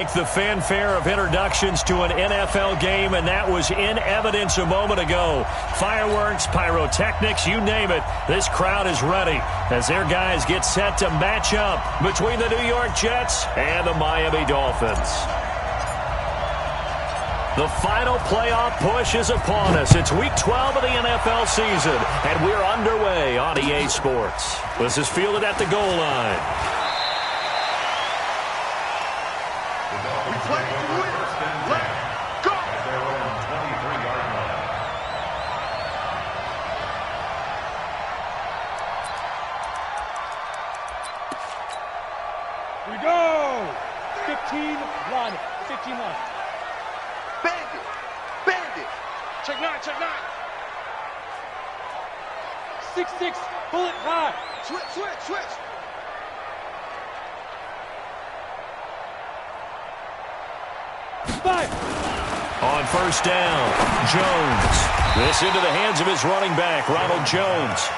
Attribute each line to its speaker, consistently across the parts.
Speaker 1: The fanfare of introductions to an NFL game, and that was in evidence a moment ago. Fireworks, pyrotechnics, you name it. This crowd is ready as their guys get set to match up between the New York Jets and the Miami Dolphins. The final playoff push is upon us. It's Week 12 of the NFL season, and we're underway on EA Sports. This is fielded at the goal line.
Speaker 2: We go! 15-1. 15-1.
Speaker 3: Bandit! Bandit!
Speaker 2: Check 9, check 9. 6-6, bullet high.
Speaker 3: Switch.
Speaker 2: Five.
Speaker 1: On first down, Jones. This into the hands of his running back, Ronald Jones.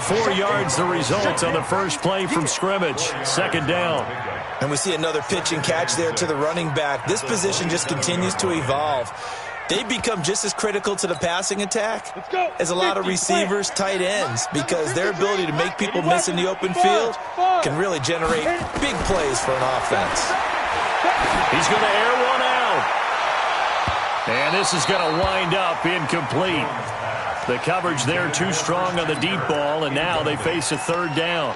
Speaker 1: 4 yards the result on the first play from scrimmage. Second down.
Speaker 4: And we see another pitch and catch there to the running back. This position just continues to evolve. They become just as critical to the passing attack as a lot of receivers, tight ends, because their ability to make people miss in the open field can really generate big plays for an offense.
Speaker 1: He's going to air one out. And this is going to wind up incomplete. The coverage there too strong on the deep ball, and now they face a third down.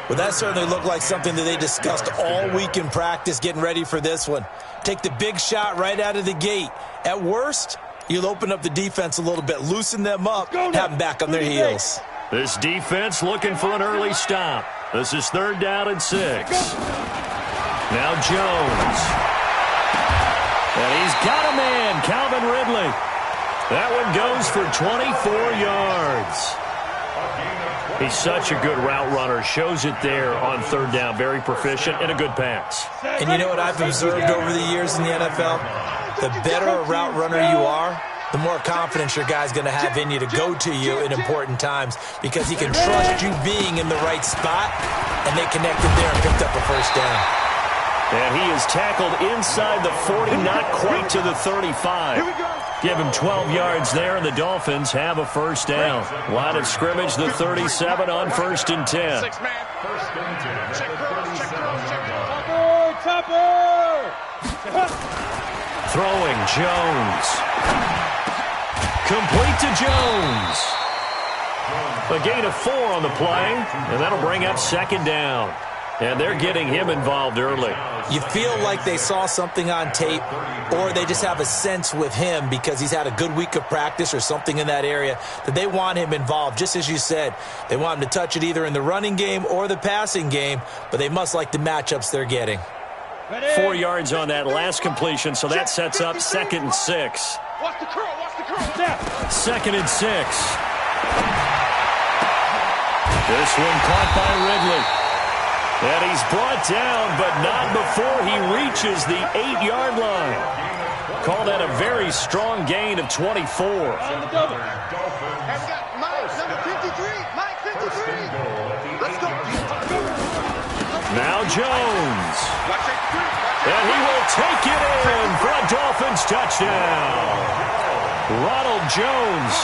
Speaker 4: Well, that certainly looked like something that they discussed all week in practice getting ready for this one. Take the big shot right out of the gate. At worst, you'll open up the defense a little bit, loosen them up, have them back on their heels.
Speaker 1: This defense looking for an early stop. This is 3rd down and 6. Now Jones. And he's got a man, Calvin Ridley. That one goes for 24 yards. He's such a good route runner. Shows it there on 3rd down. Very proficient and a good pass.
Speaker 4: And you know what I've observed over the years in the NFL? The better a route runner you are, the more confidence your guy's going to have in you to go to you in important times, because he can trust you being in the right spot, and they connected there and picked up a first down.
Speaker 1: And he is tackled inside the 40, not quite to the 35. Give him 12 yards there, and the Dolphins have a first down. Line of scrimmage, the 37 on 1st and 10. Throwing, Jones. Complete to Jones. A gain of 4 on the play, and that'll bring up 2nd down. And they're getting him involved early.
Speaker 4: You feel like they saw something on tape, or they just have a sense with him because he's had a good week of practice or something in that area that they want him involved. Just as you said, they want him to touch it either in the running game or the passing game, but they must like the matchups they're getting.
Speaker 1: 4 yards on that last completion, so that sets up 2nd and 6.
Speaker 2: Watch the curl.
Speaker 1: 2nd and 6. This one caught by Ridley. And he's brought down, but not before he reaches the 8-yard line. Call that a very strong gain of 24.
Speaker 3: And we got Mike, number 53. Mike, 53. Let's go.
Speaker 1: Now Jones. And he will take it in for a Dolphins touchdown. Ronald Jones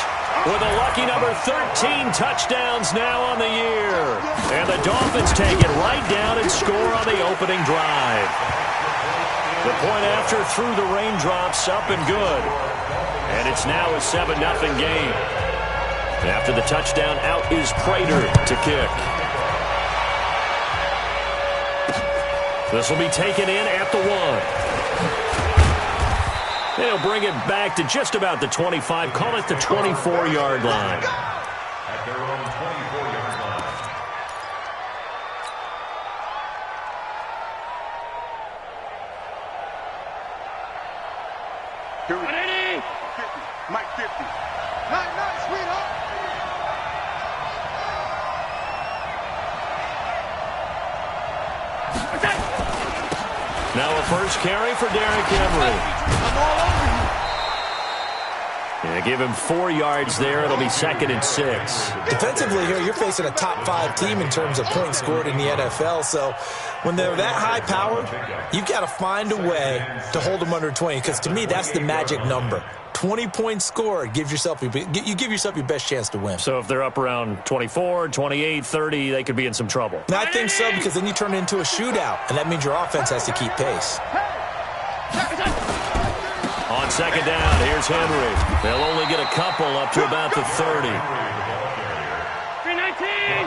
Speaker 1: with a lucky number 13 touchdowns now on the year. And the Dolphins take it right down and score on the opening drive. The point after through the raindrops, up and good. And it's now a 7-0 game. After the touchdown, out is Prater to kick. This will be taken in at the 1. They'll bring it back to just about the 25. Call it the 24-yard line.
Speaker 5: At their own 24-yard line.
Speaker 3: Here we go. 50. Mike 50. Nice, sweetheart.
Speaker 1: Now a first carry for Derrick Henry.
Speaker 3: I'm all over you.
Speaker 1: Yeah, give him 4 yards there. It'll be 2nd and 6.
Speaker 4: Defensively here, you're facing a top-5 team in terms of points scored in the NFL. So when they're that high-powered, you've got to find a way to hold them under 20. Because to me, that's the magic number. 20 points scored gives yourself you give yourself your best chance to win.
Speaker 1: So if they're up around 24, 28, 30, they could be in some trouble.
Speaker 4: And I think so, because then you turn it into a shootout, and that means your offense has to keep pace.
Speaker 1: On 2nd down, here's Henry. They'll only get a couple up to about the 30.
Speaker 2: 319!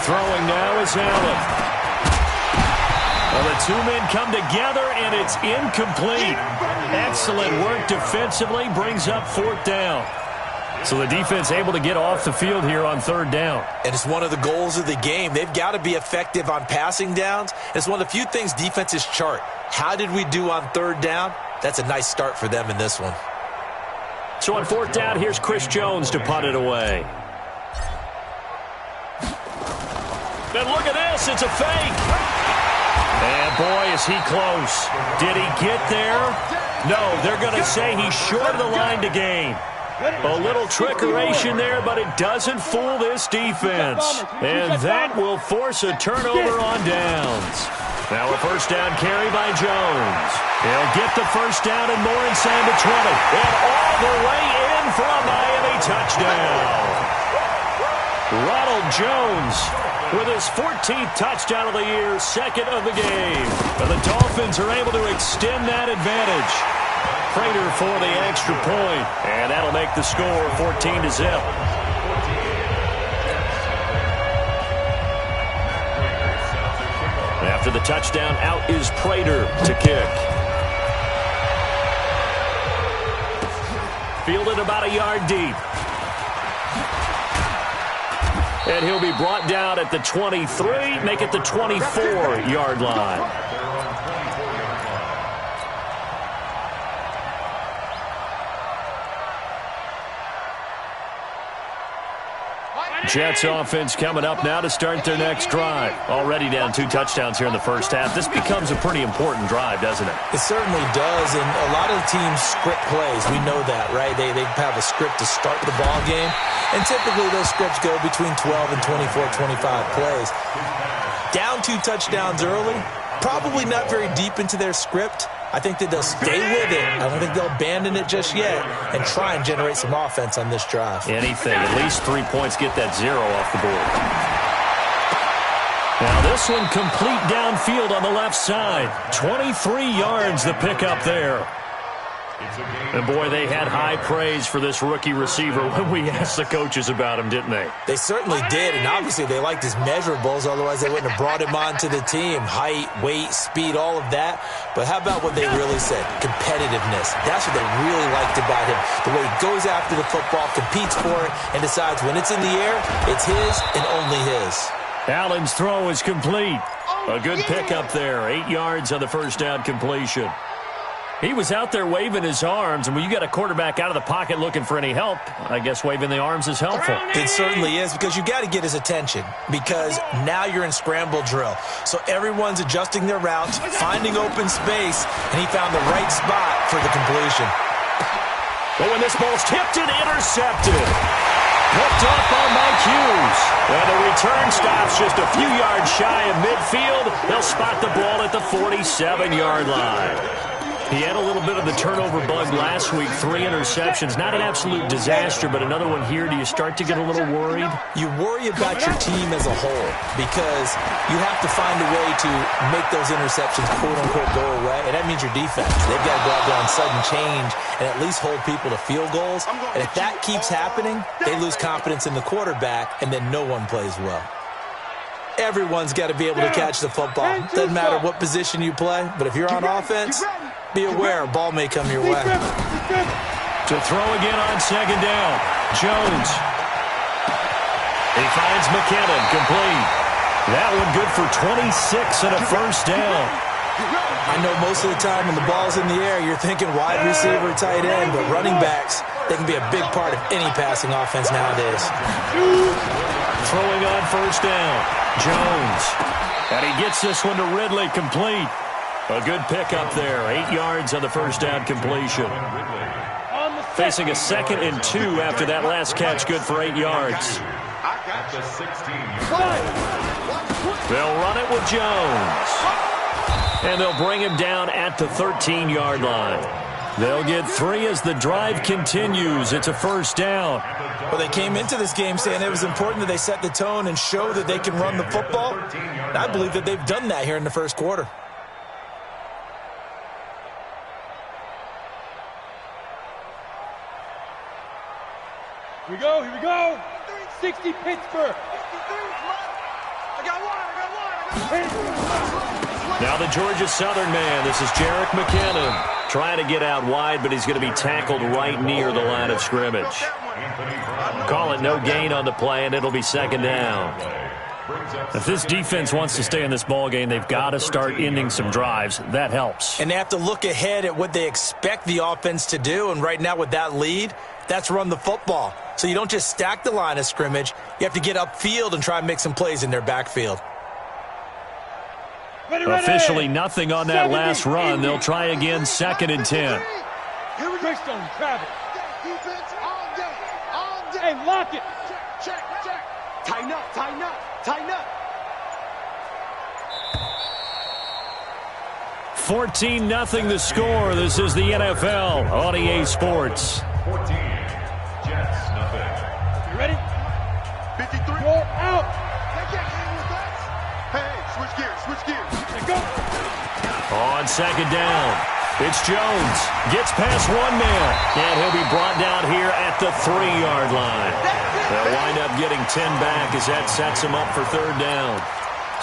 Speaker 1: Throwing now is Allen. Well, the 2 men come together, and it's incomplete. Excellent work defensively, brings up 4th down. So the defense able to get off the field here on 3rd down.
Speaker 4: And it's one of the goals of the game. They've got to be effective on passing downs. It's one of the few things defenses chart. How did we do on 3rd down? That's a nice start for them in this one.
Speaker 1: So on 4th down, here's Chris Jones to punt it away. And look at this, it's a fake. And boy, is he close. Did he get there? No, they're going to say he's short of the line to gain. A little trickeration there, but it doesn't fool this defense. And that will force a turnover on downs. Now a 1st down carry by Jones. He'll get the 1st down and more inside the 20. And all the way in for a Miami touchdown. Ronald Jones with his 14th touchdown of the year, 2nd of the game. And the Dolphins are able to extend that advantage. Prater for the extra point, and that'll make the score 14-0. After the touchdown, out is Prater to kick. Fielded about a yard deep. And he'll be brought down at the 23, make it the 24-yard line. Jets offense coming up now to start their next drive. Already down 2 touchdowns here in the first half. This becomes a pretty important drive, doesn't it?
Speaker 4: It certainly does, and a lot of the teams script plays. We know that, right? They have a script to start the ball game, and typically those scripts go between 12 and 24, 25 plays. Down 2 touchdowns early, probably not very deep into their script. I think that they'll stay with it. I don't think they'll abandon it just yet and try and generate some offense on this drive.
Speaker 1: Anything. At least 3 points. Get that 0 off the board. Now this one complete downfield on the left side. 23 yards the pickup there. And boy, they had high praise for this rookie receiver when we asked the coaches about him, didn't they?
Speaker 4: They certainly did, and obviously they liked his measurables, otherwise they wouldn't have brought him onto the team. Height, weight, speed, all of that. But how about what they really said? Competitiveness. That's what they really liked about him. The way he goes after the football, competes for it, and decides when it's in the air, it's his and only his.
Speaker 1: Allen's throw is complete. A good pickup there. 8 yards on the 1st down completion. He was out there waving his arms, and when you got a quarterback out of the pocket looking for any help, I guess waving the arms is helpful.
Speaker 4: It certainly is, because you got to get his attention, because now you're in scramble drill. So everyone's adjusting their routes, finding open space, and he found the right spot for the completion.
Speaker 1: But when this ball's tipped and intercepted, picked up on Mike Hughes. And the return stops just a few yards shy of midfield. They'll spot the ball at the 47-yard line. He had a little bit of the turnover bug last week, 3 interceptions. Not an absolute disaster, but another one here. Do you start to get a little worried?
Speaker 4: You worry about your team as a whole, because you have to find a way to make those interceptions, quote-unquote, go away, and that means your defense. They've got to go out there on sudden change and at least hold people to field goals. And if that keeps happening, they lose confidence in the quarterback, and then no one plays well. Everyone's got to be able to catch the football. Doesn't matter what position you play, but if you're on offense, be aware a ball may come your way.
Speaker 1: To throw again on 2nd down. Jones. He finds McKinnon, complete. That one good for 26 and a 1st down.
Speaker 4: I know most of the time when the ball's in the air, you're thinking wide receiver, tight end, but running backs, they can be a big part of any passing offense nowadays.
Speaker 1: Throwing on 1st down. Jones. And he gets this one to Ridley, complete. A good pickup there. 8 yards on the first down completion. Facing a 2nd and 2 after that last catch, good for 8 yards. They'll run it with Jones. And they'll bring him down at the 13-yard line. They'll get 3 as the drive continues. It's a first down.
Speaker 4: Well, they came into this game saying it was important that they set the tone and show that they can run the football. And I believe that they've done that here in the first quarter.
Speaker 2: Here we go, here we go. 60 Pittsburgh.
Speaker 1: Now the Georgia Southern man. This is Jerick McKinnon. Trying to get out wide, but he's going to be tackled right near the line of scrimmage. Call it no gain on the play, and it'll be 2nd down.
Speaker 6: If this defense wants to stay in this ballgame, they've got to start ending some drives. That helps.
Speaker 4: And they have to look ahead at what they expect the offense to do. And right now with that lead, that's run the football. So you don't just stack the line of scrimmage. You have to get upfield and try and make some plays in their backfield.
Speaker 6: Officially nothing on that last run. They'll try again, 2nd and 10.
Speaker 2: Greystone, Travis. Hey, lock it.
Speaker 3: Check. Tighten up.
Speaker 6: 14-0 the score. This is the NFL on EA Sports.
Speaker 5: 14. Jets, nothing.
Speaker 2: You ready?
Speaker 3: 53.
Speaker 2: Roll out.
Speaker 3: They can't hang with us. Hey, switch gears.
Speaker 2: Let's go.
Speaker 1: On 2nd down, it's Jones. Gets past 1 man. And he'll be brought down here at the 3-yard line. They'll wind up getting 10 back as that sets him up for 3rd down.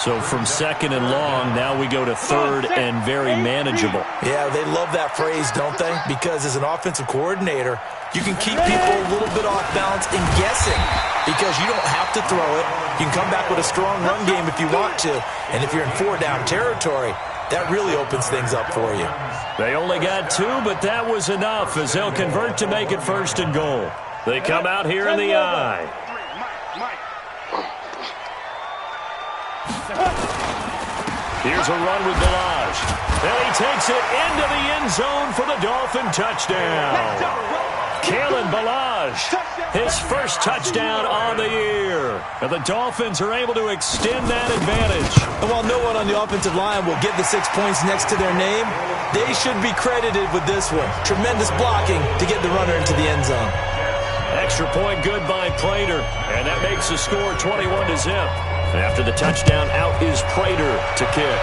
Speaker 6: So from 2nd and long, now we go to 3rd and very manageable.
Speaker 4: Yeah, they love that phrase, don't they? Because as an offensive coordinator, you can keep people a little bit off balance and guessing because you don't have to throw it. You can come back with a strong run game if you want to. And if you're in 4-down territory, that really opens things up for you.
Speaker 1: They only got 2, but that was enough as they'll convert to make it 1st and goal. They come out here in the eye. Here's a run with Balaj. And he takes it into the end zone for the Dolphin touchdown. Kalen Balaj, his first touchdown on the year. And the Dolphins are able to extend that advantage.
Speaker 4: And while no one on the offensive line will get the 6 points next to their name, they should be credited with this one. Tremendous blocking to get the runner into the end zone.
Speaker 1: Extra point good by Prater, and that makes the score 21-0. After the touchdown, out is Prater to kick.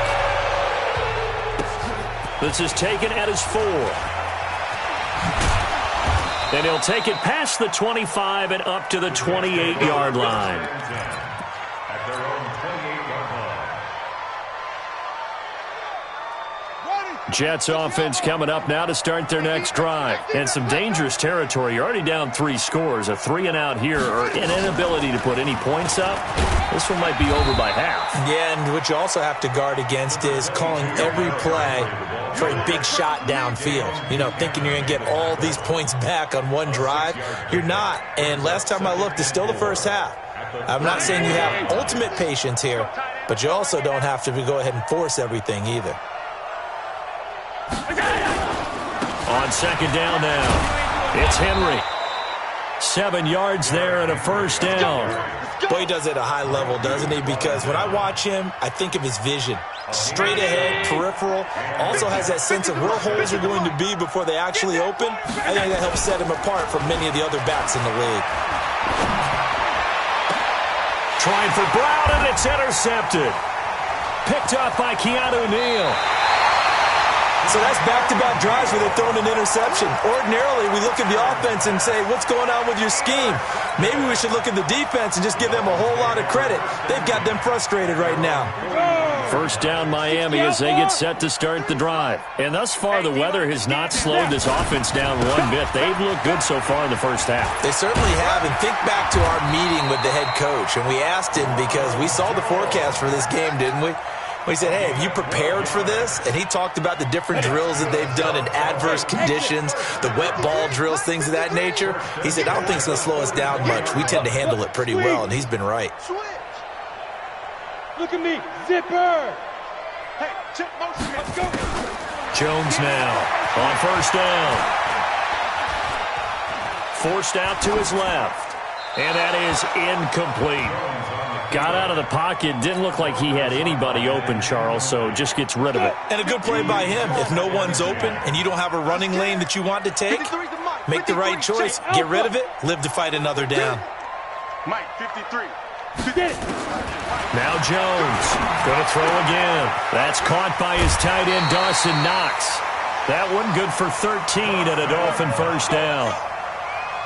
Speaker 1: This is taken at his 4. And he'll take it past the 25 and up to the 28-yard line.
Speaker 5: At their own 28-yard line.
Speaker 6: Jets offense coming up now to start their next drive. And some dangerous territory. You're already down 3 scores. A 3-and-out here or an inability to put any points up. This one might be over by half.
Speaker 4: Yeah, and what you also have to guard against is calling every play for a big shot downfield. You know, thinking you're going to get all these points back on one drive. You're not. And last time I looked, it's still the first half. I'm not saying you have ultimate patience here, but you also don't have to go ahead and force everything either.
Speaker 1: On 2nd down now, it's Henry. 7 yards there and a first down.
Speaker 4: Boy, he does it at a high level, doesn't he? Because when I watch him, I think of his vision. Straight ahead, peripheral. Also has that sense of where holes are going to be before they actually open. I think that helps set him apart from many of the other backs in the league.
Speaker 1: Trying for Brown, and it's intercepted. Picked up by Keanu Neal.
Speaker 4: So that's back-to-back drives where they're throwing an interception. Ordinarily, we look at the offense and say, what's going on with your scheme? Maybe we should look at the defense and just give them a whole lot of credit. They've got them frustrated right now.
Speaker 6: First down Miami as they get set to start the drive. And thus far, the weather has not slowed this offense down one bit. They've looked good so far in the first half.
Speaker 4: They certainly have. And think back to our meeting with the head coach. And we asked him because we saw the forecast for this game, didn't we? We said, hey, have you prepared for this? And he talked about the different drills that they've done in adverse conditions, the wet ball drills, things of that nature. He said, I don't think it's going to slow us down much. We tend to handle it pretty well, and he's been right.
Speaker 2: Look at me, zipper. Hey, Let's go.
Speaker 6: Jones now on first down. Forced out to his left. And that is incomplete. Got out of the pocket. Didn't look like he had anybody open, Charles, so just gets rid of it.
Speaker 4: And a good play by him. If no one's open and you don't have a running lane that you want to take, make the right choice. Get rid of it. Live to fight another down.
Speaker 3: Mike, 53.
Speaker 6: Now Jones going to throw again. That's caught by his tight end, Dawson Knox. That one good for 13 and a Dolphin first down.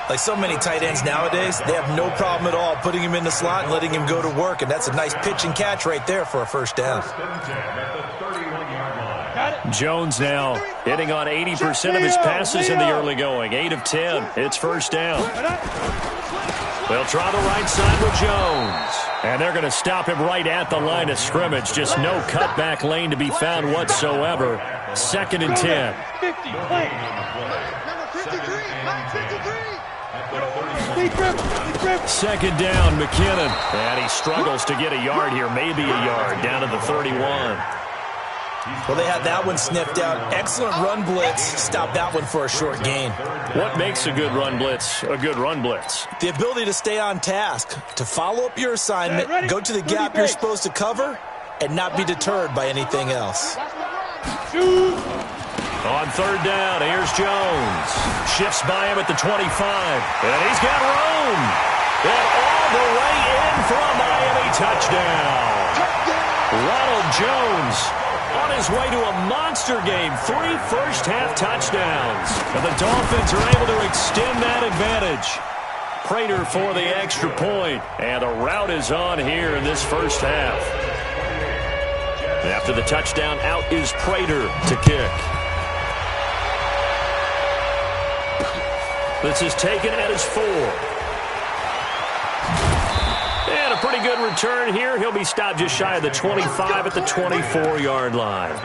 Speaker 4: Like so many tight ends nowadays, they have no problem at all putting him in the slot and letting him go to work, and that's a nice pitch and catch right there for a first down.
Speaker 6: Jones now hitting on 80% of his passes in the early going. 8 of 10. It's first down. They'll try the right side with Jones. And they're going to stop him right at the line of scrimmage. Just no cutback lane to be found whatsoever. 2nd and 10.
Speaker 2: 50, play.
Speaker 3: Number 53, Mike, 53.
Speaker 6: Second down, McKinnon. And he struggles to get a yard here, maybe a yard, down to the 31.
Speaker 4: Well, they had that one sniffed out. Excellent run blitz. Stop that one for a short gain.
Speaker 6: What makes a good run blitz a good run blitz?
Speaker 4: The ability to stay on task, to follow up your assignment, go to the gap you're supposed to cover, and not be deterred by anything else.
Speaker 6: On third down, here's Jones. Shifts by him at the 25. And he's got room. And all the way in for a Miami touchdown. Ronald Jones on his way to a monster game. 3 first-half touchdowns. And the Dolphins are able to extend that advantage. Prater for the extra point. And the route is on here in this first half. After the touchdown, out is Prater to kick. This is taken at his 4. And a pretty good return here. He'll be stopped just shy of the 25 at the 24-yard line.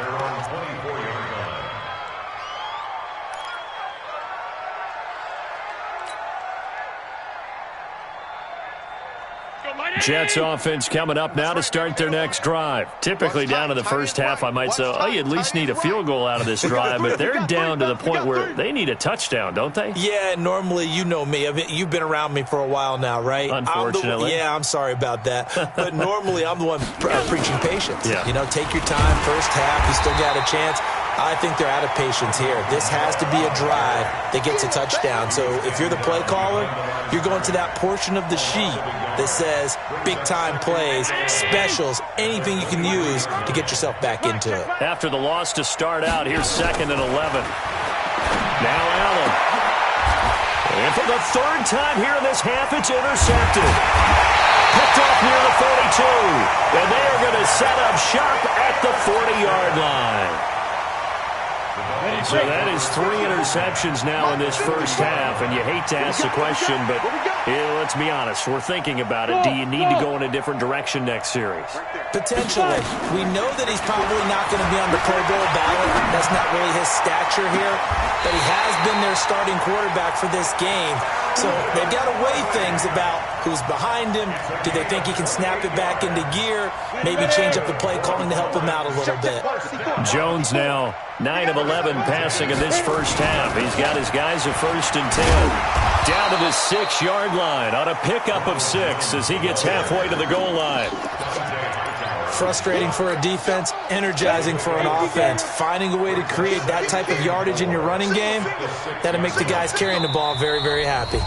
Speaker 6: Jets offense coming up now to start their next drive. Typically down to the first half, I might say, oh, you at least need a field goal out of this drive, but they're down to the point where they need a touchdown, don't they?
Speaker 4: Yeah, normally, you know me. You've been around me for a while now, right?
Speaker 6: Unfortunately.
Speaker 4: I'm sorry about that. But normally, I'm the one preaching patience.
Speaker 6: Yeah.
Speaker 4: You know, take your time, first half, you still got a chance. I think they're out of patience here. This has to be a drive that gets a touchdown. So if you're the play caller, you're going to that portion of the sheet that says big-time plays, specials, anything you can use to get yourself back into it.
Speaker 6: After the loss to start out, here's 2nd and 11. Now Allen. And for the 3rd time here in this half, it's intercepted. Picked off near the 42. And they are going to set up shop at the 40-yard line. So that is 3 interceptions now in this first half, and you hate to ask the question, but let's be honest, we're thinking about it. Do you need to go in a different direction next series?
Speaker 4: Potentially. We know that he's probably not going to be on the Pro Bowl ballot. That's not really his stature here, but he has been their starting quarterback for this game. So they've got to weigh things about who's behind him. Do they think he can snap it back into gear? Maybe change up the play calling to help him out a little bit.
Speaker 6: Jones now 9 of 11 passing in this first half. He's got his guys at 1st and 10. Down to the 6-yard line on a pickup of 6 as he gets halfway to the goal line.
Speaker 4: Frustrating for a defense, energizing for an offense. Finding a way to create that type of yardage in your running game, that'll make the guys carrying the ball very, very happy.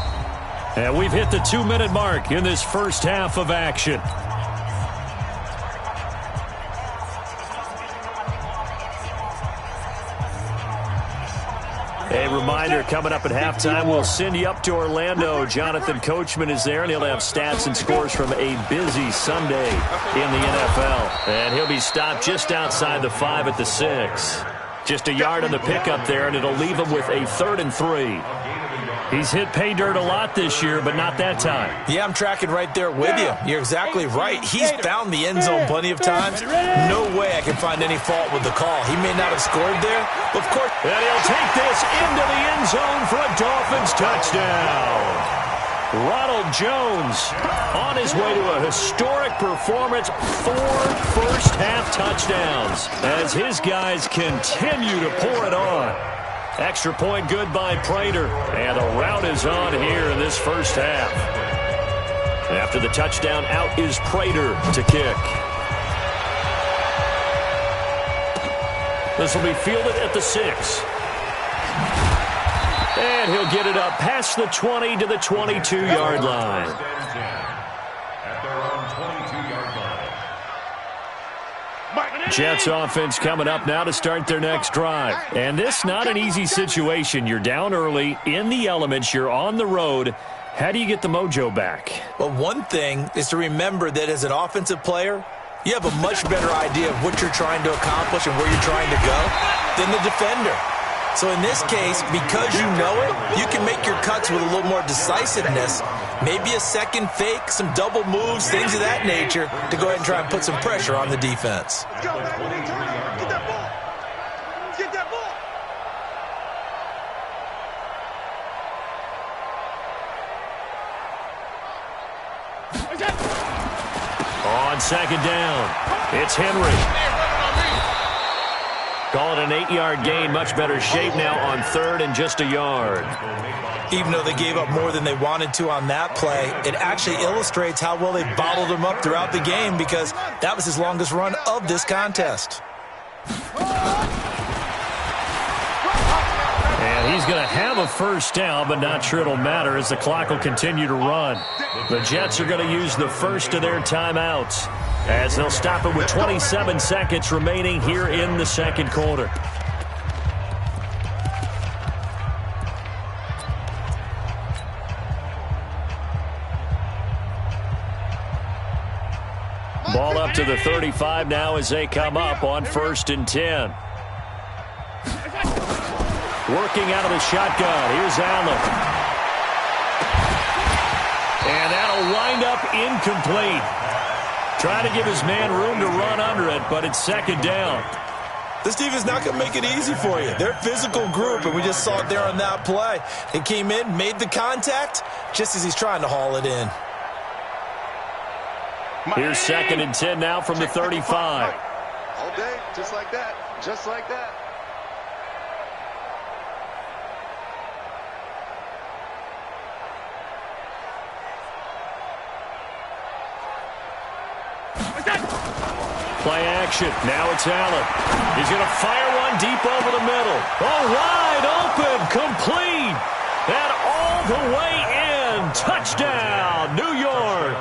Speaker 6: And we've hit the 2-minute mark in this first half of action. A reminder, coming up at halftime, we'll send you up to Orlando. Jonathan Coachman is there, and he'll have stats and scores from a busy Sunday in the NFL. And he'll be stopped just outside the 5 at the 6. Just a yard on the pickup there, and it'll leave him with a 3rd and 3. He's hit pay dirt a lot this year, but not that time.
Speaker 4: Yeah, I'm tracking right there with you. You're exactly right. He's found the end zone plenty of times. No way I can find any fault with the call. He may not have scored there, but of course.
Speaker 6: And he'll take this into the end zone for a Dolphins touchdown. Ronald Jones on his way to a historic performance, 4 first-half touchdowns as his guys continue to pour it on. Extra point good by Prater, and the rout is on here in this first half. After the touchdown, out is Prater to kick. This will be fielded at the 6. And he'll get it up past the 20 to the 22-yard line.
Speaker 5: At their own 22-yard line.
Speaker 6: Jets offense coming up now to start their next drive. And this not an easy situation. You're down early, in the elements, you're on the road. How do you get the mojo back?
Speaker 4: Well, one thing is to remember that as an offensive player, you have a much better idea of what you're trying to accomplish and where you're trying to go than the defender. So in this case, because you know it, you can make your cuts with a little more decisiveness, maybe a second fake, some double moves, things of that nature, to go ahead and try and put some pressure on the defense.
Speaker 3: Let's go, man. Get that ball. Get that ball.
Speaker 6: On second down, it's Henry. Call it an 8-yard gain, much better shape now on third and just a yard.
Speaker 4: Even though they gave up more than they wanted to on that play, it actually illustrates how well they bottled him up throughout the game because that was his longest run of this contest.
Speaker 6: And he's going to have a first down, but not sure it'll matter as the clock will continue to run. The Jets are going to use the first of their timeouts as they'll stop it with 27 seconds remaining here in the second quarter. Ball up to the 35 now as they come up on 1st and 10. Working out of the shotgun. Here's Allen. And that'll wind up incomplete. Trying to give his man room to run under it, but it's second down.
Speaker 4: This defense is not going to make it easy for you. They're a physical group, and we just saw it there on that play. He came in, made the contact, just as he's trying to haul it in.
Speaker 6: Here's 2nd and 10 now from the 35.
Speaker 3: All day, just like that. Just like that.
Speaker 6: Play action. Now it's Allen. He's going to fire one deep over the middle. Oh, wide open. Complete. And all the way in. Touchdown, New York.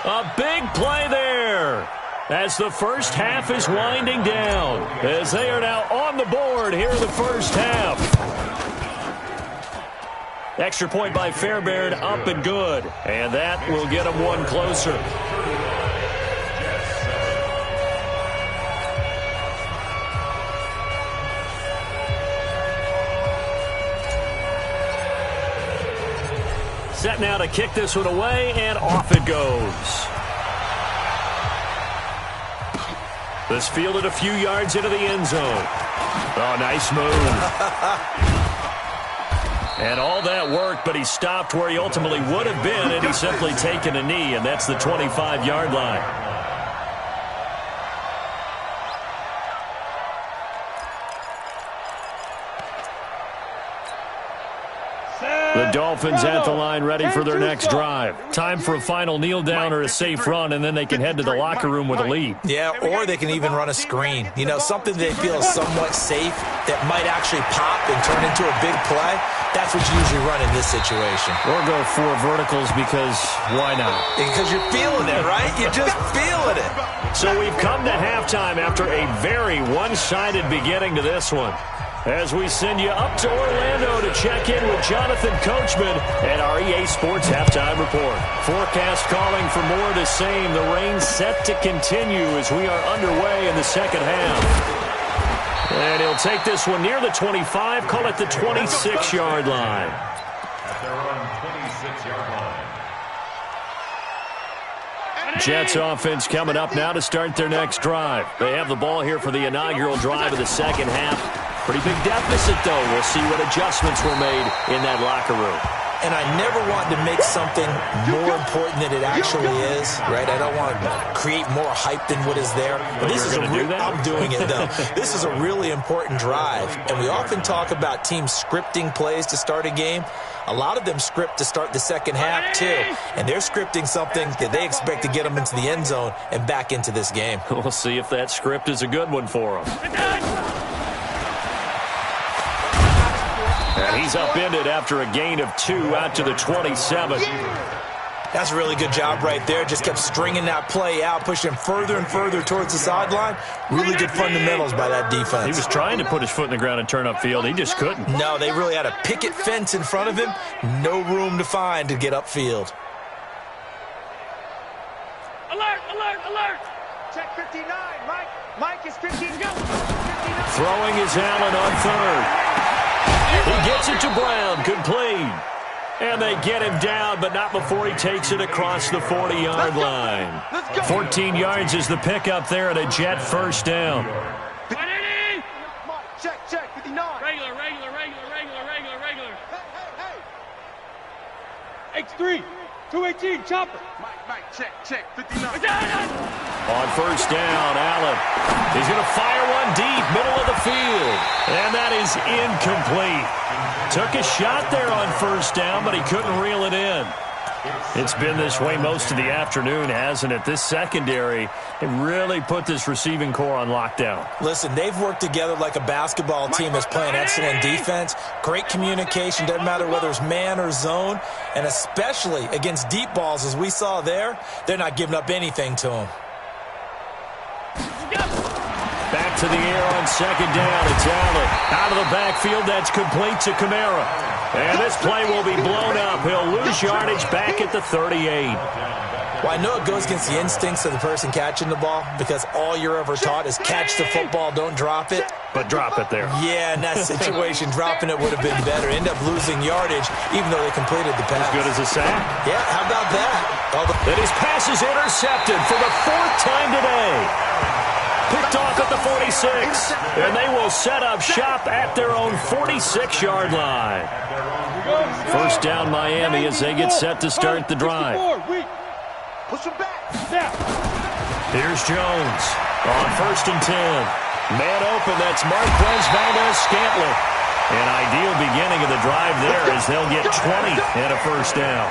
Speaker 6: A big play there as the first half is winding down, as they are now on the board here in the first half. Extra point by Fairbairn, up and good. And that will get them one closer. Set now to kick this one away, and off it goes. This fielded a few yards into the end zone. Oh, nice move. And all that worked, but he stopped where he ultimately would have been, and he's simply taken a knee, and that's the 25-yard line. The Dolphins at the line ready for their next drive. Time for a final kneel down or a safe run, and then they can head to the locker room with a lead.
Speaker 4: Yeah, or they can even run a screen. You know, something they feel is somewhat safe that might actually pop and turn into a big play. That's what you usually run in this situation.
Speaker 6: Or go 4 verticals because why not?
Speaker 4: Because you're feeling it, right? You're just feeling it.
Speaker 6: So we've come to halftime after a very one-sided beginning to this one. As we send you up to Orlando to check in with Jonathan Coachman at our EA Sports Halftime Report. Forecast calling for more of the same. The rain set to continue as we are underway in the second half. And he'll take this one near the 25, call it the 26-yard line.
Speaker 5: At their own 26-yard line.
Speaker 6: Jets offense coming up now to start their next drive. They have the ball here for the inaugural drive of the second half. Pretty big deficit, though. We'll see what adjustments were made in that locker room.
Speaker 4: and I never want to make something more important than it actually is, right? I don't want to create more hype than what is there. But this is I'm doing it, though. This is a really important drive, and we often talk about teams scripting plays to start a game. A lot of them script to start the second half, too, and they're scripting something that they expect to get them into the end zone and back into this game.
Speaker 6: We'll see if that script is a good one for them. And he's upended after a gain of 2 out to the 27.
Speaker 4: That's a really good job right there. Just kept stringing that play out, pushing him further and further towards the sideline. Really good fundamentals by that defense.
Speaker 6: He was trying to put his foot in the ground and turn upfield. He just couldn't.
Speaker 4: No, they really had a picket fence in front of him. No room to find to get upfield.
Speaker 2: Alert, alert, alert.
Speaker 3: Check 59, Mike. Mike is 15. Go. 59.
Speaker 6: Throwing is Allen on third. He gets it to Brown, complete. And they get him down, but not before he takes it across the 40-yard line. 14 yards is the pickup there and a Jet first down.
Speaker 3: Check, check, 59.
Speaker 2: Regular. X3, 218, chopper.
Speaker 3: Mike, check, 59.
Speaker 6: On first down, Allen. He's going to fire one deep, middle of the field. And that is incomplete. Took a shot there on first down, but he couldn't reel it in. It's been this way most of the afternoon, hasn't it? This secondary, it really put this receiving core on lockdown.
Speaker 4: Listen, they've worked together like a basketball team that's playing excellent defense. Great communication, doesn't matter whether it's man or zone. And especially against deep balls, as we saw there, they're not giving up anything to them.
Speaker 6: Back to the air on second down. It's Allen. Out of the backfield, that's complete to Kamara. And this play will be blown up. He'll lose yardage back at the 38.
Speaker 4: Well, I know it goes against the instincts of the person catching the ball because all you're ever taught is catch the football, don't drop it.
Speaker 6: But drop it there.
Speaker 4: Yeah, in that situation, dropping it would have been better. End up losing yardage even though they completed the pass.
Speaker 6: As good as a sack?
Speaker 4: Yeah, how about that?
Speaker 6: And his pass is intercepted for the 4th time today. Picked off at the 46, and they will set up shop at their own 46-yard line. First down Miami as they get set to start the drive.
Speaker 3: Push him back.
Speaker 6: Here's Jones on 1st and 10. Man open, that's Marquez Valdez-Scantling. An ideal beginning of the drive there as they'll get 20 and a first down.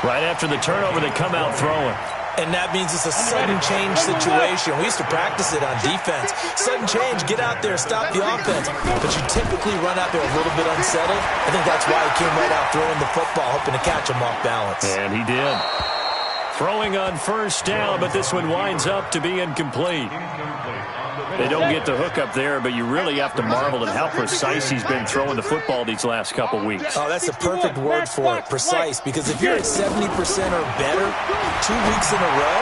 Speaker 6: Right after the turnover, they come out throwing.
Speaker 4: And that means it's a sudden change situation. We used to practice it on defense. Sudden change, get out there, stop the offense. But you typically run out there a little bit unsettled. I think that's why he came right out throwing the football, hoping to catch him off balance.
Speaker 6: And he did. Throwing on first down, but this one winds up to be incomplete. They don't get the hook up there, but you really have to marvel at how precise he's been throwing the football these last couple weeks.
Speaker 4: Oh, that's a perfect word for it, precise, because if you're at 70% or better 2 weeks in a row,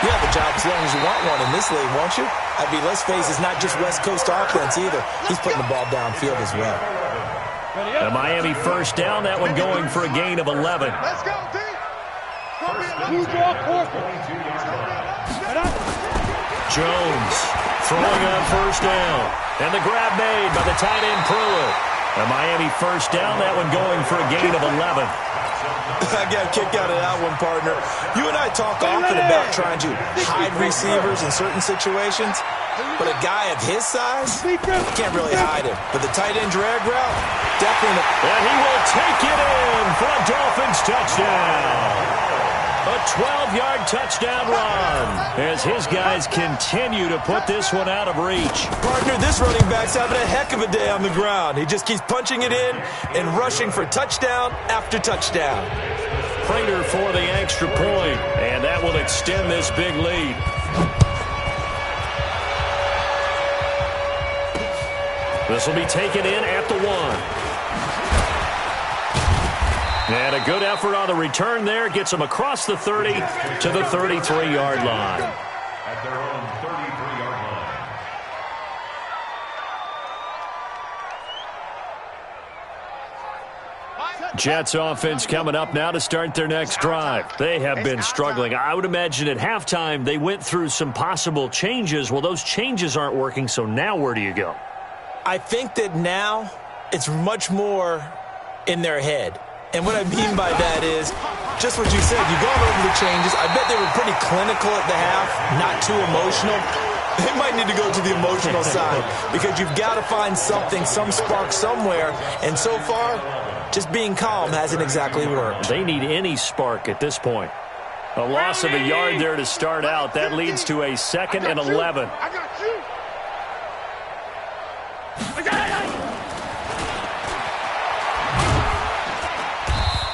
Speaker 4: you have a job as long as you want one in this league, won't you? I mean, let's face it, it's not just West Coast offense either. He's putting the ball downfield as well.
Speaker 6: The Miami first down, that one going for a gain of 11.
Speaker 3: Let's go, D.
Speaker 6: Jones throwing on first down. And the grab made by the tight end Pruitt. The Miami first down, that one going for a gain of 11.
Speaker 4: I got a kick out of that one, partner. You and I talk often about trying to hide receivers in certain situations, but a guy of his size, can't really hide him. But the tight end drag route, definitely.
Speaker 6: And he will take it in for a Dolphins touchdown. A 12-yard touchdown run as his guys continue to put this one out of reach.
Speaker 4: Partner, this running back's having a heck of a day on the ground. He just keeps punching it in and rushing for touchdown after touchdown.
Speaker 6: Prater for the extra point, and that will extend this big lead. This will be taken in at the 1. And a good effort on the return there. Gets them across the 30 to the 33-yard line.
Speaker 5: At their own 33-yard line.
Speaker 6: Jets offense coming up now to start their next drive. They have been struggling. I would imagine at halftime they went through some possible changes. Well, those changes aren't working, so now where do you go?
Speaker 4: I think that now it's much more in their head. And what I mean by that is, just what you said, you've gone over the changes. I bet they were pretty clinical at the half, not too emotional. They might need to go to the emotional side because you've got to find something, some spark somewhere. And so far, just being calm hasn't exactly worked.
Speaker 6: They need any spark at this point. A loss of a yard there to start out. That leads to a 2nd and 11.
Speaker 3: I got you.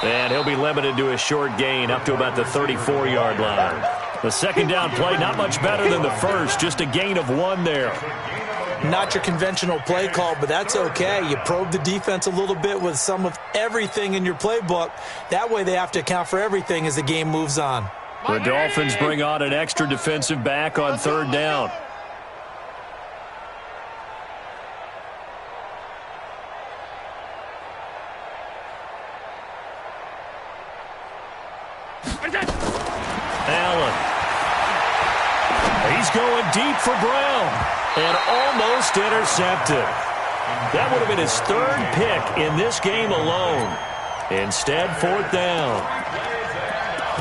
Speaker 6: And he'll be limited to a short gain up to about the 34-yard line. The second down play, not much better than the first, just a gain of 1 there.
Speaker 4: Not your conventional play call, but that's okay. You probe the defense a little bit with some of everything in your playbook. That way they have to account for everything as the game moves on.
Speaker 6: The Dolphins bring on an extra defensive back on 3rd down. Allen. He's going deep for Brown. And almost intercepted. That would have been his 3rd pick in this game alone. Instead, 4th down.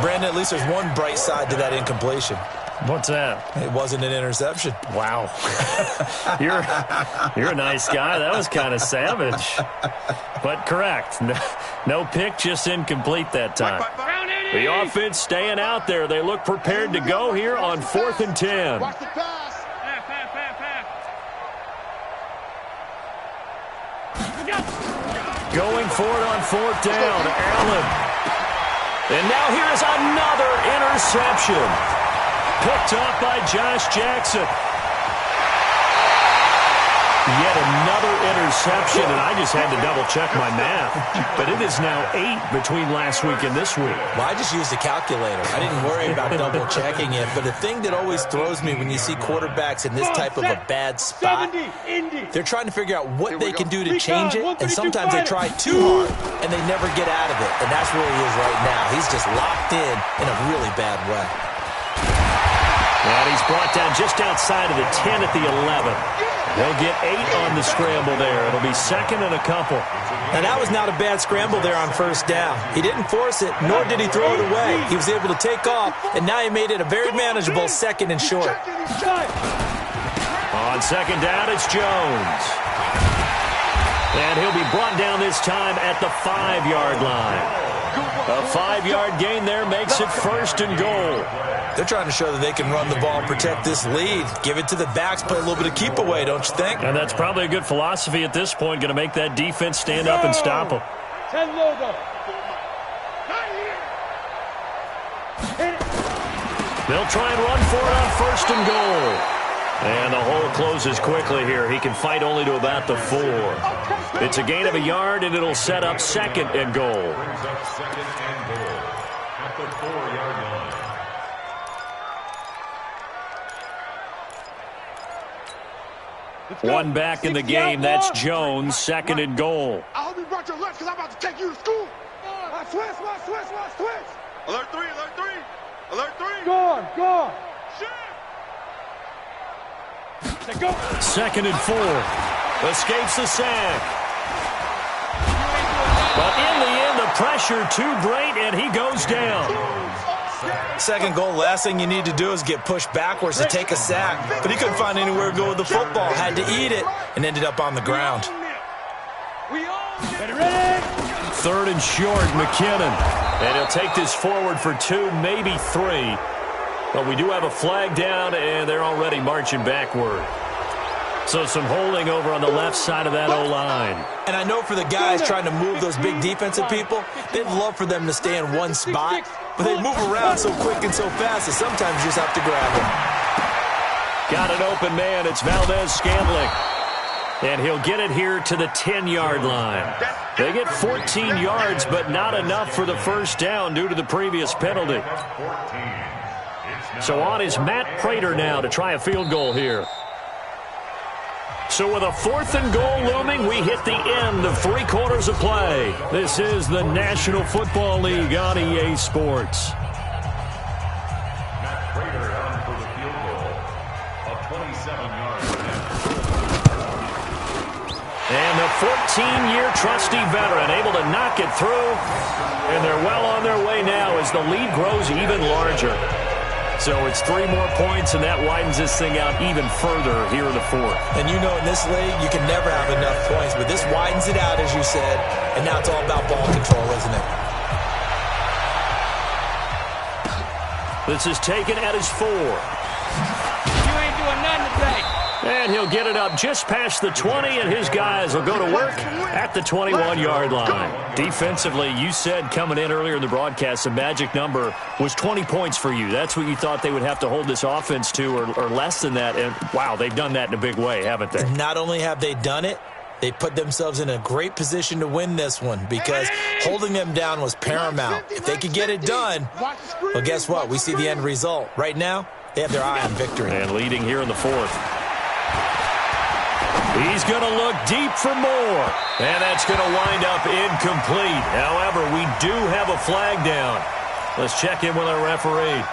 Speaker 4: Brandon, at least there's one bright side to that incompletion.
Speaker 6: What's that?
Speaker 4: It wasn't an interception.
Speaker 6: Wow. You're a nice guy. That was kind of savage. But correct. No pick, just incomplete that time. The offense staying out there. They look prepared to go here on 4th and 10.
Speaker 3: Watch the pass.
Speaker 6: Going for it on 4th down. Allen. And now here is another interception. Picked off by Josh Jackson. Yet another interception, and I just had to double-check my math. But it is now 8 between last week and this week.
Speaker 4: Well, I just used a calculator. I didn't worry about double-checking it. But the thing that always throws me when you see quarterbacks in this type of a bad spot, they're trying to figure out what they can do to change it, and sometimes they try too hard, and they never get out of it. And that's where he is right now. He's just locked in a really bad way.
Speaker 6: And he's brought down just outside of the 10 at the 11. They'll get 8 on the scramble there. It'll be 2nd and a couple.
Speaker 4: And that was not a bad scramble there on 1st down. He didn't force it, nor did he throw it away. He was able to take off, and now he made it a very manageable 2nd and short.
Speaker 6: On 2nd down, it's Jones. And he'll be brought down this time at the 5-yard line. A 5-yard gain there makes it 1st and goal.
Speaker 4: They're trying to show that they can run the ball, protect this lead. Give it to the backs, play a little bit of keep away, don't you think?
Speaker 6: And that's probably a good philosophy at this point, going to make that defense stand up and stop them.
Speaker 2: 10 logo.
Speaker 6: They'll try and run for it on 1st and goal. And the hole closes quickly here. He can fight only to about the 4. It's a gain of a yard, and it'll set up 2nd and goal.
Speaker 5: Brings up 2nd and goal at the 4-yard line.
Speaker 6: One back in the game. That's Jones, 2nd and goal.
Speaker 3: I hope you brought your lunch because I'm about to take you to school. Switch. Alert 3.
Speaker 2: Go on. Go.
Speaker 6: 2nd and 4. Escapes the sack. But in the end, the pressure too great, and he goes down.
Speaker 4: 2nd goal, last thing you need to do is get pushed backwards to take a sack. But he couldn't find anywhere to go with the football. Had to eat it and ended up on the ground.
Speaker 2: Ready.
Speaker 6: 3rd and short, McKinnon. And he'll take this forward for 2, maybe 3. But we do have a flag down, and they're already marching backward. So some holding over on the left side of that O-line.
Speaker 4: And I know for the guys trying to move those big defensive people, they'd love for them to stay in one spot. But they move around so quick and so fast that sometimes you just have to grab them.
Speaker 6: Got an open man. It's Valdez-Scantling. And he'll get it here to the 10-yard line. They get 14 yards, but not enough for the 1st down due to the previous penalty. So on is Matt Prater now to try a field goal here. So with a 4th and goal looming, we hit the end of 3 quarters of play. This is the National Football League on EA Sports.
Speaker 5: Matt Prater on for the field goal of 27 yards.
Speaker 6: And the 14-year trusty veteran able to knock it through. And they're well on their way now as the lead grows even larger. So it's 3 more points, and that widens this thing out even further here in the fourth.
Speaker 4: And you know in this league, you can never have enough points, but this widens it out, as you said, and now it's all about ball control, isn't it?
Speaker 6: This is taken at his 4.
Speaker 2: You ain't doing nothing today.
Speaker 6: And he'll get it up just past the 20, and his guys will go to work at the 21-yard line. Defensively, you said coming in earlier in the broadcast, the magic number was 20 points for you. That's what you thought they would have to hold this offense to, or less than that. And, wow, they've done that in a big way, haven't they?
Speaker 4: Not only have they done it, they put themselves in a great position to win this one because holding them down was paramount. If they could get it done, well, guess what? We see the end result. Right now, they have their eye on victory.
Speaker 6: And leading here in the fourth. He's going to look deep for more. And that's going to wind up incomplete. However, we do have a flag down. Let's check in with our referee.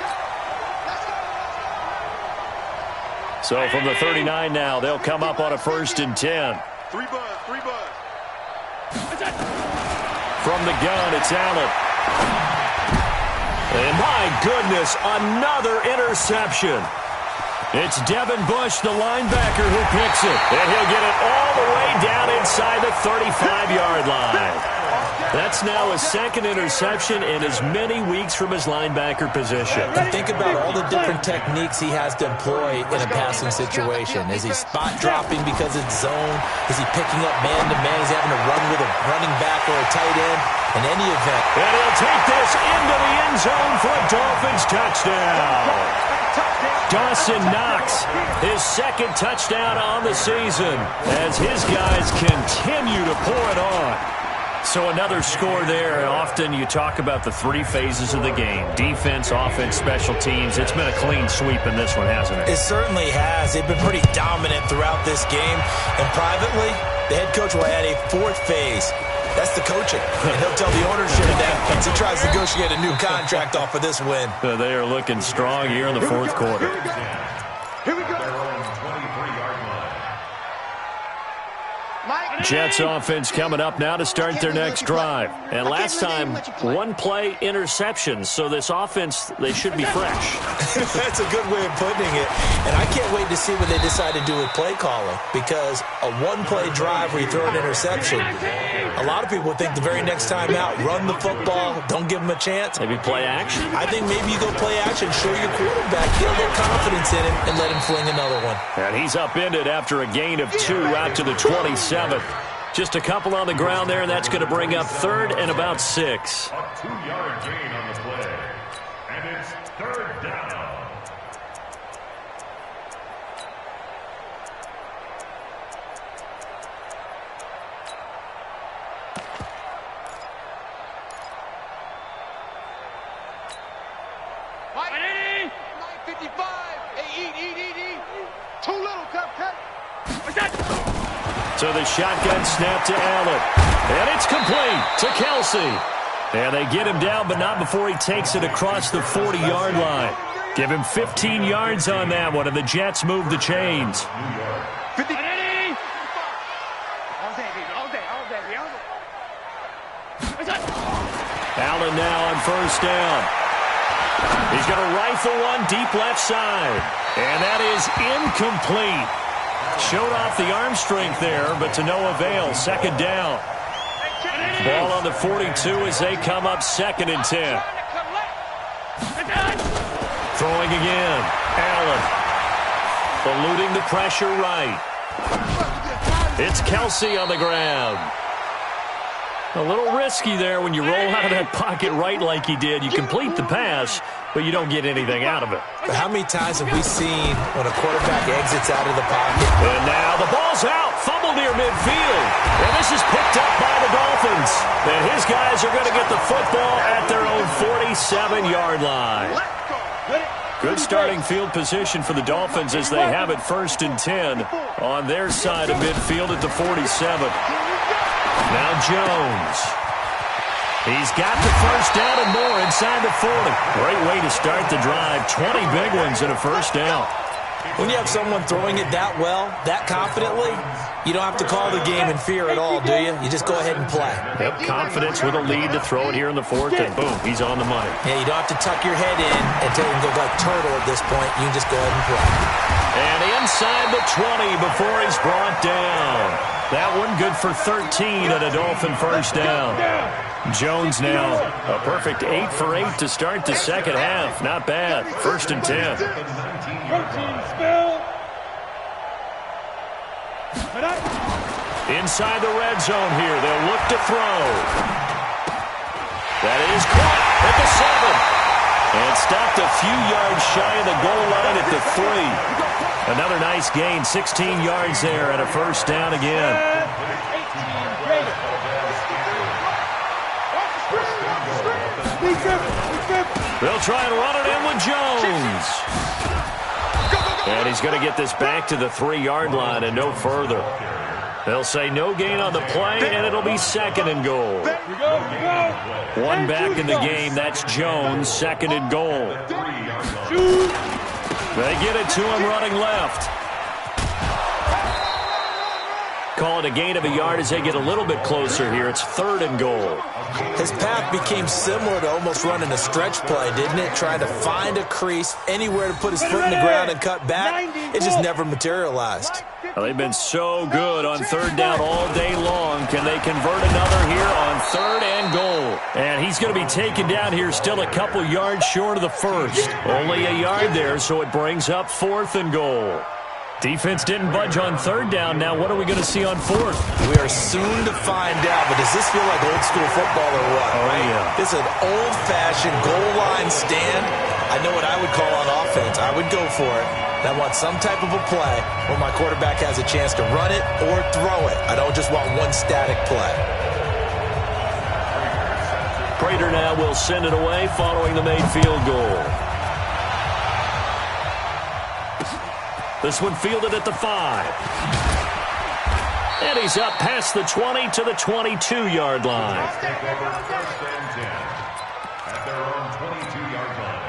Speaker 6: So from the 39 now, they'll come up on a 1st and 10.
Speaker 3: 3 buzz.
Speaker 6: From the gun, it's Allen. And my goodness, another interception. It's Devin Bush, the linebacker, who picks it. And he'll get it all the way down inside the 35-yard line. That's now his 2nd interception in as many weeks from his linebacker position.
Speaker 4: And think about all the different techniques he has to employ in a passing situation. Is he spot dropping because it's zone? Is he picking up man-to-man? Is he having to run with a running back or a tight end? In any event.
Speaker 6: And he'll take this into the end zone for a Dolphins touchdown. Dawson Knox, his 2nd touchdown on the season as his guys continue to pour it on. So another score there, and often you talk about the 3 phases of the game. Defense, offense, special teams. It's been a clean sweep in this one, hasn't it?
Speaker 4: It certainly has. They've been pretty dominant throughout this game. And privately, the head coach will add a 4th phase. That's the coaching. And he'll tell the ownership that as he tries to negotiate a new contract off of this win.
Speaker 6: They are looking strong here in the 4th quarter.
Speaker 3: Here we go.
Speaker 6: Jets offense coming up now to start their next drive. And last time, 1-play interception. So this offense, they should be fresh.
Speaker 4: That's a good way of putting it. And I can't wait to see what they decide to do with play calling. Because a 1-play drive where you throw an interception, a lot of people think the very next time out, run the football, don't give them a chance.
Speaker 6: Maybe play action?
Speaker 4: I think maybe you go play action, show your quarterback, get a little confidence in him, and let him fling another one.
Speaker 6: And he's upended after a gain of 2 out to the 27. Just a couple on the ground there, and that's going to bring up 3rd and about 6.
Speaker 5: A 2-yard gain on the play. And it's 3rd down.
Speaker 3: Mike, 9:55. Hey, eat. Too little, cut. What's that?
Speaker 6: So the shotgun snap to Allen. And it's complete to Kelsey. And they get him down, but not before he takes it across the 40-yard line. Give him 15 yards on that one, and the Jets move the chains.
Speaker 3: 50.
Speaker 6: Allen now on 1st down. He's going to rifle one deep left side. And that is incomplete. Showed off the arm strength there, but to no avail. 2nd down. Ball on the 42 as they come up 2nd and 10. Throwing again. Allen. Eluding the pressure right. It's Kelsey on the ground. A little risky there when you roll out of that pocket right like he did. You complete the pass, but you don't get anything out of it.
Speaker 4: But how many times have we seen when a quarterback exits out of the pocket?
Speaker 6: And now the ball's out. Fumble near midfield. And this is picked up by the Dolphins. And his guys are going to get the football at their own 47-yard line. Good starting field position for the Dolphins as they have it 1st and 10 on their side of midfield at the 47. Now Jones. He's got the 1st down and more inside the 40. Great way to start the drive. 20 big ones and a 1st down.
Speaker 4: When you have someone throwing it that well, that confidently, you don't have to call the game in fear at all, do you? You just go ahead and play.
Speaker 6: Yep, confidence with a lead to throw it here in the fourth, and boom, he's on the money.
Speaker 4: Yeah, you don't have to tuck your head in and go like turtle at this point. You can just go ahead and play.
Speaker 6: And inside the 20 before he's brought down. That one good for 13 and a Dolphin first down. Jones now a perfect 8 for 8 to start the second half. Not bad. 1st and 10. Inside the red zone here. They'll look to throw. That is caught at the 7. And stopped a few yards shy of the goal line at the 3. Another nice gain. 16 yards there and a first down again. They'll try and run it in with Jones. And he's going to get this back to the 3-yard line and no further. They'll say no gain on the play, and it'll be 2nd and goal. One back in the game. That's Jones, 2nd and goal. They get it to him running left. Call it a gain of a yard as they get a little bit closer here. It's 3rd and goal.
Speaker 4: His path became similar to almost running a stretch play, didn't it? Trying to find a crease, anywhere to put his foot in the ground and cut back. It just never materialized.
Speaker 6: Well, they've been so good on 3rd down all day long. Can they convert another here on 3rd and goal? And he's going to be taken down here still a couple yards short of the 1st. Only a yard there, so it brings up 4th and goal. Defense didn't budge on 3rd down. Now what are we going to see on 4th?
Speaker 4: We are soon to find out, but does this feel like old school football or what?
Speaker 6: Oh,
Speaker 4: right?
Speaker 6: Yeah.
Speaker 4: This is an old-fashioned goal line stand. I know what I would call on offense. I would go for it. I want some type of a play where my quarterback has a chance to run it or throw it. I don't just want one static play.
Speaker 6: Prater now will send it away following the made field goal. This one fielded at the 5. And he's up past the 20 to the 22-yard line.
Speaker 5: At their own 22-yard line.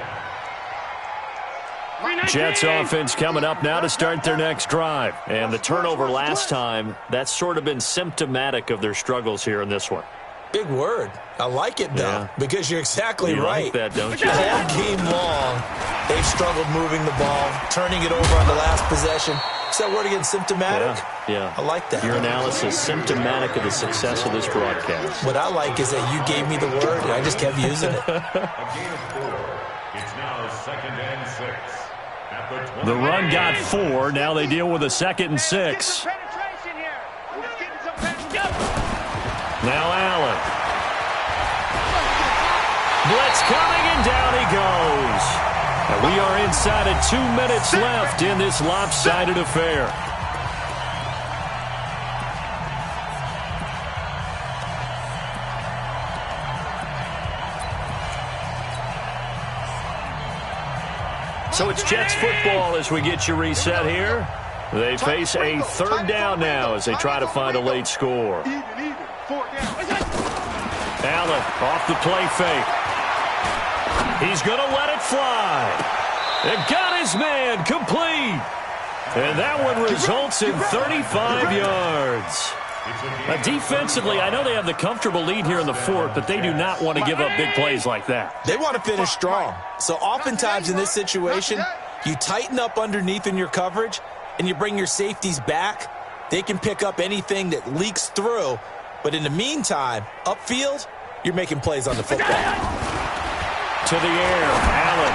Speaker 6: Jets offense coming up now to start their next drive. And the turnover last time, that's sort of been symptomatic of their struggles here in this one.
Speaker 4: Big word. I like it, though, because you're exactly right.
Speaker 6: Like that, don't you?
Speaker 4: All game long, they've struggled moving the ball, turning it over on the last possession. Is that word again, symptomatic?
Speaker 6: Yeah.
Speaker 4: I like that.
Speaker 6: Your analysis, symptomatic of the success of this broadcast.
Speaker 4: What I like is that you gave me the word, and I just kept using it.
Speaker 5: A gain of 4. It's now 2nd and 6. At the
Speaker 6: The run got 4. Now they deal with a 2nd and 6. Now Allen. Blitz coming, and down he goes. And we are inside of 2 minutes left in this lopsided affair. So it's Jets football as we get you reset here. They face a 3rd down now as they try to find a late score. Allen off the play fake. He's going to let it fly. And got his man complete. And that one results in 35 yards. Defensively, I know they have the comfortable lead here in the 4th, but they do not want to give up big plays like that.
Speaker 4: They want to finish strong. So oftentimes in this situation, you tighten up underneath in your coverage, and you bring your safeties back. They can pick up anything that leaks through. But in the meantime, upfield, you're making plays on the football.
Speaker 6: To the air, Allen.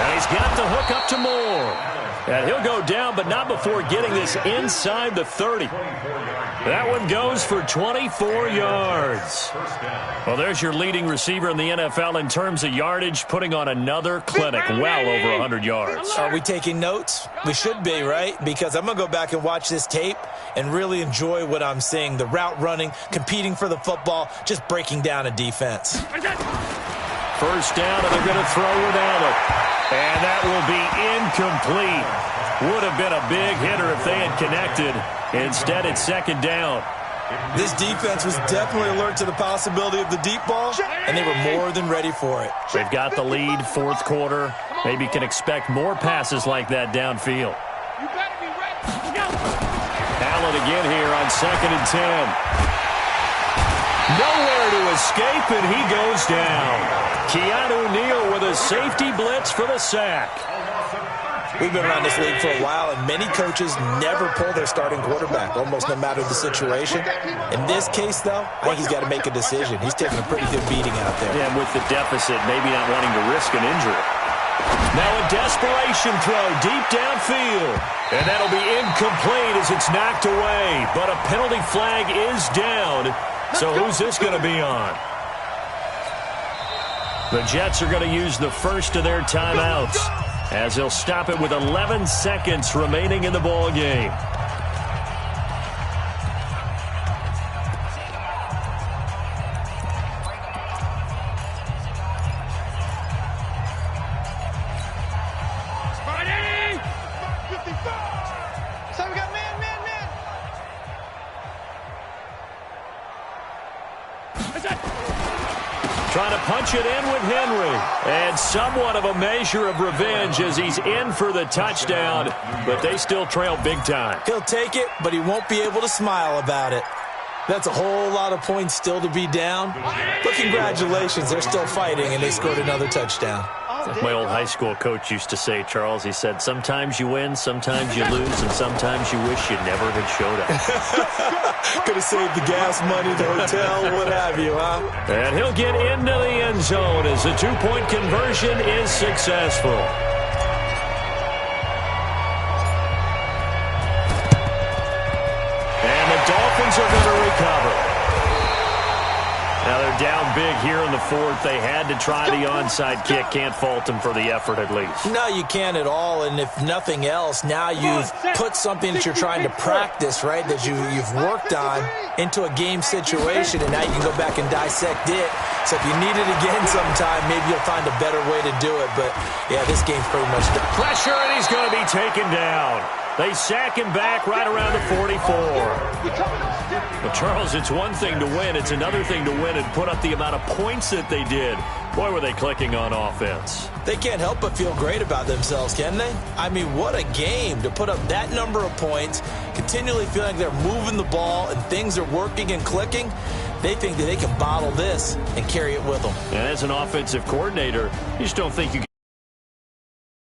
Speaker 6: And he's got the hook up to Moore. And he'll go down, but not before getting this inside the 30. That one goes for 24 yards. Well, there's your leading receiver in the NFL in terms of yardage, putting on another clinic, well over 100 yards.
Speaker 4: Are we taking notes? We should be, right? Because I'm going to go back and watch this tape and really enjoy what I'm seeing. The route running, competing for the football, just breaking down a defense.
Speaker 6: First down, and they're going to throw with Allen. And that will be incomplete. Would have been a big hitter if they had connected. Instead, it's 2nd down.
Speaker 4: This defense was definitely alert to the possibility of the deep ball, and they were more than ready for it.
Speaker 6: They've got the lead, fourth quarter. Maybe can expect more passes like that downfield.
Speaker 2: You better be ready. Go.
Speaker 6: Allen again here on 2nd and 10. Nowhere to escape, and he goes down. Keanu Neal with a safety blitz for the sack.
Speaker 4: We've been around this league for a while, and many coaches never pull their starting quarterback, almost no matter the situation. In this case, though, I think he's got to make a decision. He's taking a pretty good beating out there.
Speaker 6: Yeah, with the deficit, maybe not wanting to risk an injury. Now a desperation throw deep downfield. And that'll be incomplete as it's knocked away. But a penalty flag is down. So who's this going to be on? The Jets are going to use the first of their timeouts, as they'll stop it with 11 seconds remaining in the ball game.
Speaker 3: So we got man.
Speaker 6: Trying to punch it in with Henry. And somewhat of a measure of revenge as he's in for the touchdown. But they still trail big time.
Speaker 4: He'll take it, but he won't be able to smile about it. That's a whole lot of points still to be down. But congratulations, they're still fighting, and they scored another touchdown.
Speaker 6: Like my old high school coach used to say, Charles, he said, sometimes you win, sometimes you lose, and sometimes you wish you never had showed up.
Speaker 4: Could have saved the gas money, the hotel, what have you, huh?
Speaker 6: And he'll get into the end zone as the two-point conversion is successful. And the Dolphins are going to recover. Now they're down big here in the fourth. They had to try the onside kick. Can't fault them for the effort at least.
Speaker 4: No, you can't at all. And if nothing else, now you've put something that you're trying to practice, right, that you've worked on into a game situation, and now you can go back and dissect it. So if you need it again sometime, maybe you'll find a better way to do it. But, yeah, this game's pretty much done.
Speaker 6: Pressure, and he's going to be taken down. They sack him back right around the 44. Well, Charles, it's one thing to win. It's another thing to win and put up the amount of points that they did. Boy, were they clicking on offense.
Speaker 4: They can't help but feel great about themselves, can they? I mean, what a game to put up that number of points, continually feeling like they're moving the ball and things are working and clicking. They think that they can bottle this and carry it with them.
Speaker 6: And as an offensive coordinator, you just don't think you can